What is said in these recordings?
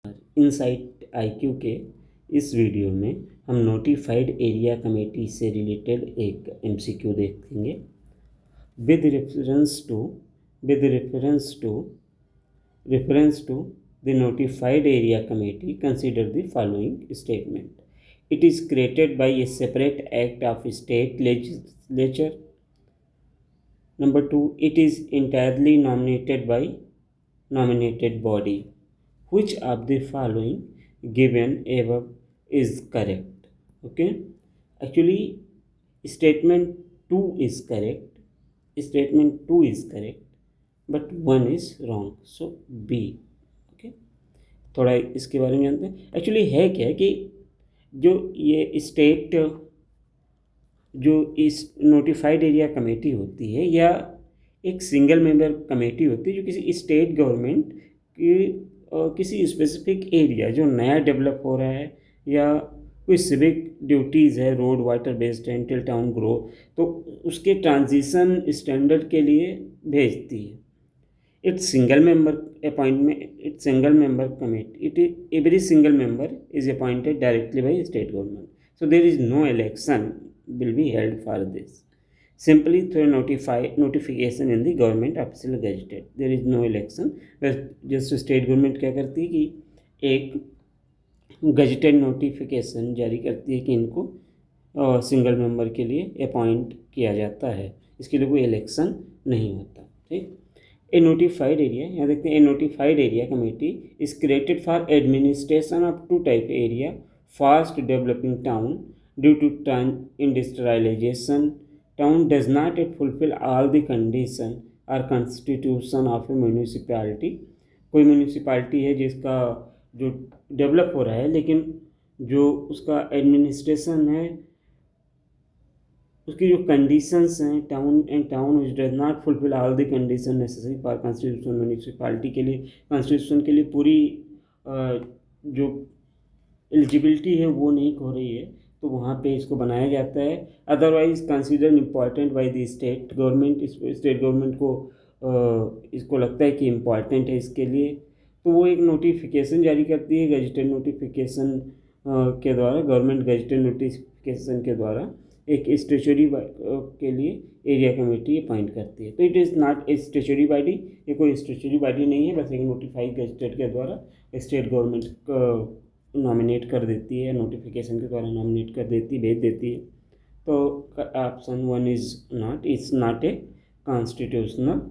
Insight IQ के इस video में हम नोटिफाइड एरिया कमेटी से रिलेटेड एक एमसीक्यू देखेंगे। With reference to the notified area committee, consider the following statement. It is created by a separate act of state legislature. Number 2, it is entirely nominated by nominated body. Which of the following given above is correct? Okay, actually statement 2 is correct, but 1 is wrong, so B. Okay, थोड़ा इसके बारे में जानते हैं। Actually है क्या है कि जो ये स्टेट जो इस नोटिफाइड एरिया कमेटी होती है या एक सिंगल मेंबर कमेटी होती है जो किसी स्टेट गवर्नमेंट की किसी स्पेसिफिक एरिया जो नया डेवलप हो रहा है या कोई सिविक ड्यूटीज़ है, रोड वाटर बेस्ड है, टिल टाउन ग्रो, तो उसके ट्रांजिशन स्टैंडर्ड के लिए भेजती है। Its single member committee, every single member is appointed directly by state government. So there is no election will be held for this. Simply through notification in the government official gazetted. There is no election. Just state government क्या करती है कि एक gazetted notification जारी करती है कि इनको सिंगल मेंबर के लिए अपॉइंट किया जाता है, इसके लिए कोई इलेक्शन नहीं होता। ठीक, ए नोटिफाइड एरिया, यहाँ देखते हैं, a notified area committee is created for administration of two type area, fast developing town due to industrialisation town does not it fulfil all the condition और कॉन्स्टिट्यूशन ऑफ ए म्यूनिसिपैलिटी। कोई municipality है जिसका जो develop हो रहा है लेकिन जो उसका एडमिनिस्ट्रेशन है, उसकी जो कंडीशंस हैं, town which does not fulfil all the condition necessary for constitution, municipality के लिए कॉन्स्टिट्यूशन के लिए पूरी जो एलिजिबिलिटी है वो नहीं हो रही है, तो वहाँ पे इसको बनाया जाता है। Otherwise consider important by the state government, state government को इसको लगता है कि इम्पॉर्टेंट है इसके लिए, तो वो एक नोटिफिकेशन जारी करती है गजेटेड नोटिफिकेशन के द्वारा, गवर्नमेंट गजेटेड नोटिफिकेशन के द्वारा एक स्टेचुरी के लिए एरिया कमेटी अपॉइंट करती है। तो it is not a statutory body, ये कोई स्टेचुरी बॉडी नहीं है, बस एक नोटिफाइड गजेटेड के द्वारा स्टेट गवर्नमेंट को नॉमिनेट कर देती है, नोटिफिकेशन के द्वारा नॉमिनेट कर देती है, भेज देती है। तो option 1 is not, it's not a constitutional,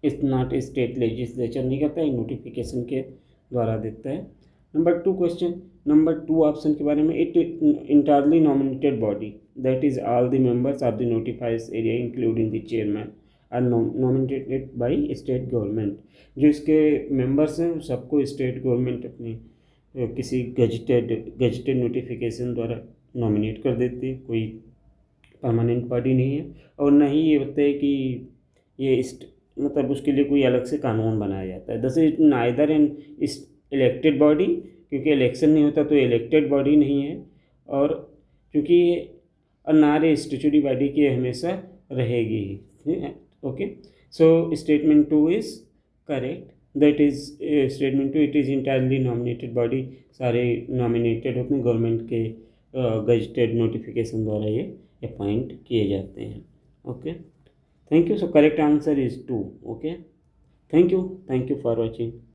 it's not a state legislature नहीं करता है, नोटिफिकेशन के द्वारा देता है। नंबर 2 क्वेश्चन, नंबर 2 ऑप्शन के बारे में, it entirely nominated body that is all the members of the notified area including the chairman are nominated by state government. जो इसके मेंबर्स हैं सबको स्टेट गवर्नमेंट अपनी किसी गजेटेड नोटिफिकेशन द्वारा नॉमिनेट कर देती है, कोई परमानेंट बॉडी नहीं है। और ना ही ये होता है कि ये मतलब उसके लिए कोई अलग से कानून बनाया जाता है। Thus it neither an elected body, क्योंकि इलेक्शन नहीं होता तो इलेक्टेड बॉडी नहीं है, और क्योंकि नारे स्टेचुरी बॉडी की हमेशा रहेगी ही। Okay, so statement 2 is correct, that is statement 2, it is entirely nominated body, सारे नॉमिनेटेड होते हैं, गवर्नमेंट के गजेटेड नोटिफिकेशन द्वारा ये अपॉइंट किए जाते हैं। Okay, thank you. So correct answer is 2. Okay, thank you for watching.